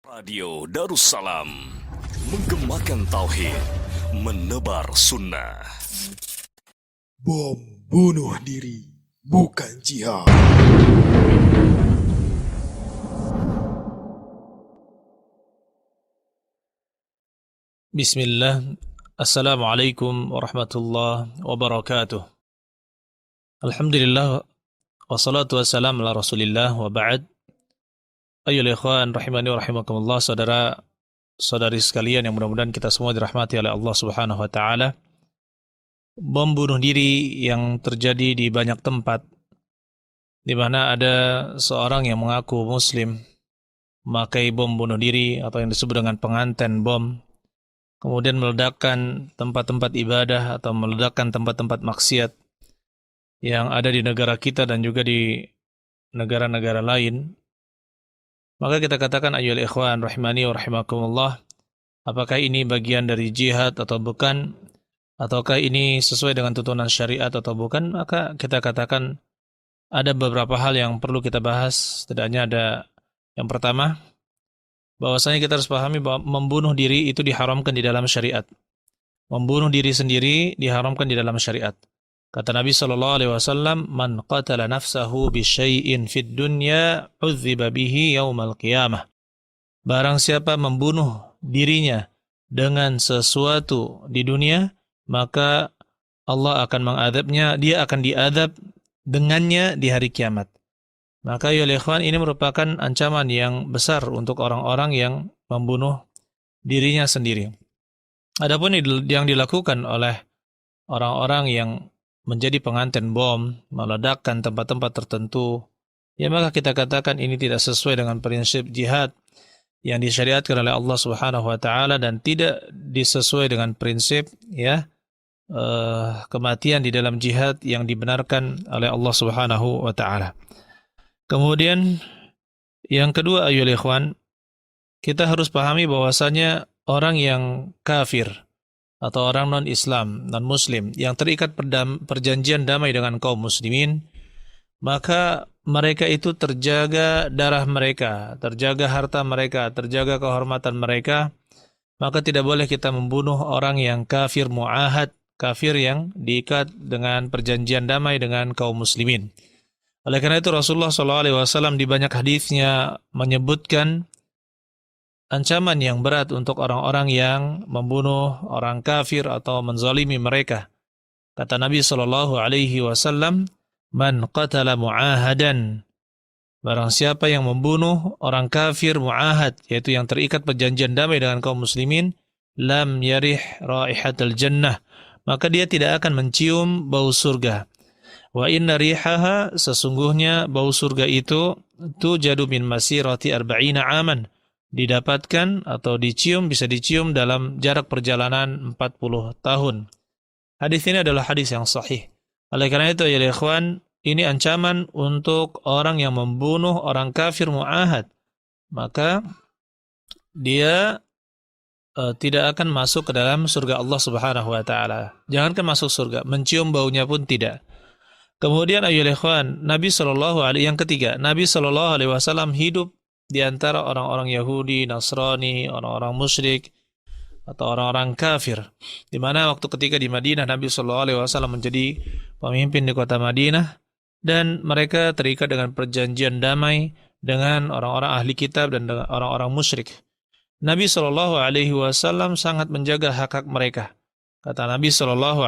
Radio Darussalam, menggemakan tauhid, menebar sunnah. Bom bunuh diri bukan jihad. Bismillah. Assalamualaikum warahmatullahi wabarakatuh. Alhamdulillah wassalatu wassalamu ala Rasulillah wa ba'd. Ayyuhal ikhwan rahimani wa rahimakumullah, saudara-saudari sekalian yang mudah-mudahan kita semua dirahmati oleh Allah Subhanahu wa taala. Bom bunuh diri yang terjadi di banyak tempat, di mana ada seorang yang mengaku muslim memakai bom bunuh diri atau yang disebut dengan penganten bom, kemudian meledakkan tempat-tempat ibadah atau meledakkan tempat-tempat maksiat yang ada di negara kita dan juga di negara-negara lain. Maka kita katakan, ayyuhal ikhwan rahimani wa rahimakumullah, apakah ini bagian dari jihad atau bukan, ataukah ini sesuai dengan tuntunan syariat atau bukan? Maka kita katakan ada beberapa hal yang perlu kita bahas. Setidaknya ada yang pertama, bahwasanya kita harus pahami bahwa membunuh diri itu diharamkan di dalam syariat. Membunuh diri sendiri diharamkan di dalam syariat. Kata Nabi SAW, "Man qatala nafsahu bisyai'in fid dunya, udziba bihi yaumal qiyamah." Barang siapa membunuh dirinya dengan sesuatu di dunia, maka Allah akan mengadabnya, dia akan diadab dengannya di hari kiamat. Maka ya ikhwan, ini merupakan ancaman yang besar untuk orang-orang yang membunuh dirinya sendiri. Adapun yang dilakukan oleh orang-orang yang menjadi penganten bom, meledakkan tempat-tempat tertentu, ya maka kita katakan ini tidak sesuai dengan prinsip jihad yang disyariatkan oleh Allah Subhanahu wa taala dan tidak disesuai dengan prinsip kematian di dalam jihad yang dibenarkan oleh Allah Subhanahu wa taala. Kemudian yang kedua, ayyuhal ikhwan, kita harus pahami bahwasanya orang yang kafir atau orang non-Islam, non-Muslim yang terikat perjanjian damai dengan kaum muslimin, maka mereka itu terjaga darah mereka, terjaga harta mereka, terjaga kehormatan mereka. Maka tidak boleh kita membunuh orang yang kafir mu'ahad, kafir yang diikat dengan perjanjian damai dengan kaum muslimin. Oleh karena itu Rasulullah SAW di banyak hadisnya menyebutkan ancaman yang berat untuk orang-orang yang membunuh orang kafir atau menzalimi mereka. Kata Nabi SAW, "Man qatala mu'ahadan." Barang siapa yang membunuh orang kafir mu'ahad, yaitu yang terikat perjanjian damai dengan kaum muslimin, lam yarih raihatal jannah, maka dia tidak akan mencium bau surga. Wa inna rihaha, sesungguhnya bau surga itu tujadu min masirati arba'ina aman, didapatkan atau dicium, bisa dicium dalam jarak perjalanan 40 tahun. Hadis ini adalah hadis yang sahih. Oleh karena itu ya ikhwan, ini ancaman untuk orang yang membunuh orang kafir mu'ahad. Maka dia tidak akan masuk ke dalam surga Allah Subhanahu wa taala. Jangankan masuk surga, mencium baunya pun tidak. Kemudian ayyuhal ikhwan, yang ketiga, Nabi SAW hidup di antara orang-orang Yahudi, Nasrani, orang-orang musyrik atau orang-orang kafir. Di mana waktu ketika di Madinah Nabi SAW menjadi pemimpin di kota Madinah dan mereka terikat dengan perjanjian damai dengan orang-orang ahli kitab dan dengan orang-orang musyrik. Nabi SAW sangat menjaga hak-hak mereka. Kata Nabi SAW,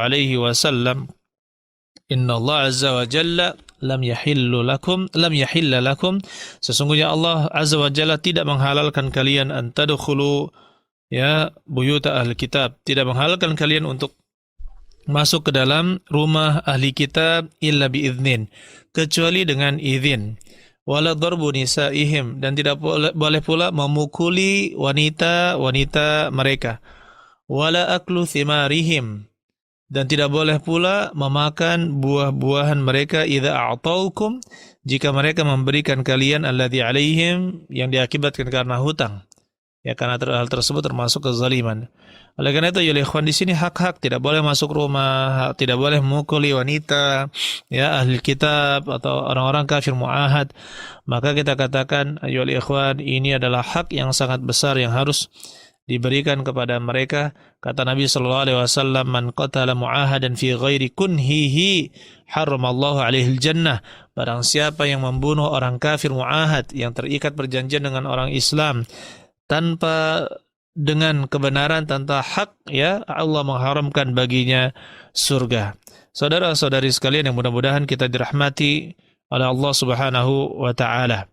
"Inna Allah Azza wa Jalla lam yahilla lakum." Sesungguhnya Allah Azza wa Jalla tidak menghalalkan kalian an tadkhulu buyuta ahli kitab, tidak menghalalkan kalian untuk masuk ke dalam rumah ahli kitab illa biiznin, kecuali dengan izin. Wala darbu nisaihim, dan tidak boleh pula memukuli wanita-wanita mereka. Wala aklu thimarihim, dan tidak boleh pula memakan buah-buahan mereka idza a'taukum, jika mereka memberikan kalian alladzi alaihim, yang diakibatkan karena hutang. Ya, karena hal tersebut termasuk kezaliman. Oleh karena itu, ya ikhwan, di sini hak-hak, tidak boleh masuk rumah, tidak boleh memukuli wanita, ya ahli kitab atau orang-orang kafir muahad. Maka kita katakan, ya ikhwan, ini adalah hak yang sangat besar yang harus diberikan kepada mereka. Kata Nabi sallallahu alaihi wasallam, "Man qatala muahadan fi ghairi kunhihi haramallahu alaihi jannah." Barang siapa yang membunuh orang kafir muahad yang terikat perjanjian dengan orang Islam tanpa dengan kebenaran, tanpa hak, ya Allah mengharamkan baginya surga. Saudara-saudari sekalian yang mudah-mudahan kita dirahmati oleh Allah Subhanahu wa taala.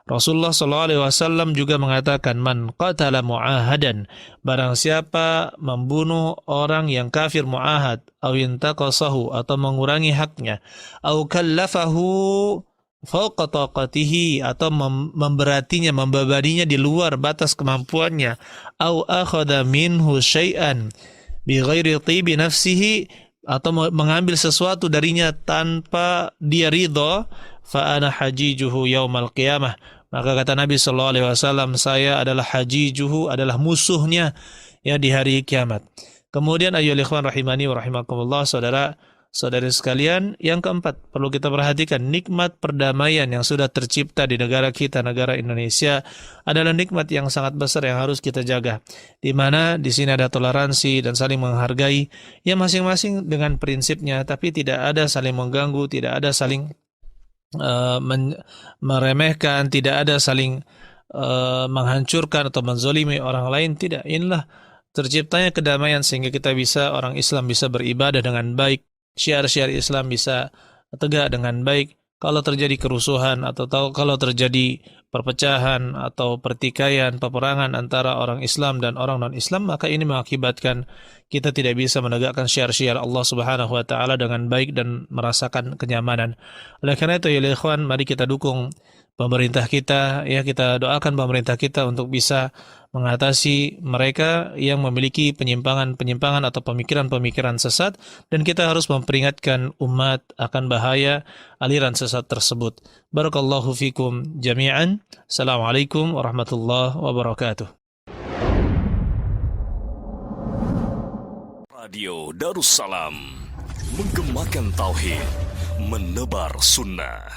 Rasulullah SAW juga mengatakan, man qatala mu'ahadan, barang siapa membunuh orang yang kafir mu'ahad, aw intaqasahu, atau mengurangi haknya, aw kallafahu fawqa taqatihi, atau memberatinya, membebaninya di luar batas kemampuannya, aw akhadha minhu syai'an bi ghairi tibi nafsihi, atau mengambil sesuatu darinya tanpa dia ridha, fa ana hajijuhu yaumal qiyamah. Maka kata Nabi sallallahu alaihi wasallam, saya adalah hajijuhu, adalah musuhnya ya di hari kiamat. Kemudian ayyuhal ikhwan rahimani wa rahimakumullah, saudara-saudari sekalian, yang keempat perlu kita perhatikan, nikmat perdamaian yang sudah tercipta di negara kita, negara Indonesia, adalah nikmat yang sangat besar yang harus kita jaga. Di mana di sini ada toleransi dan saling menghargai, ya masing-masing dengan prinsipnya, tapi tidak ada saling mengganggu, tidak ada saling meremehkan, tidak ada saling menghancurkan atau menzolimi orang lain. Tidak, inilah terciptanya kedamaian sehingga kita bisa, orang Islam bisa beribadah dengan baik, syiar-syiar Islam bisa tegak dengan baik. Kalau terjadi kerusuhan atau kalau terjadi perpecahan atau pertikaian, peperangan antara orang Islam dan orang non-Islam, maka ini mengakibatkan kita tidak bisa menegakkan syiar-syiar Allah Subhanahu wa taala dengan baik dan merasakan kenyamanan. Oleh karena itu, ya ikhwan, mari kita dukung pemerintah kita, ya kita doakan pemerintah kita untuk bisa mengatasi mereka yang memiliki penyimpangan-penyimpangan atau pemikiran-pemikiran sesat, dan kita harus memperingatkan umat akan bahaya aliran sesat tersebut. Barakallahu fikum jami'an. Assalamualaikum warahmatullahi wabarakatuh. Radio Darussalam, menggemakan tauhid, menebar sunnah.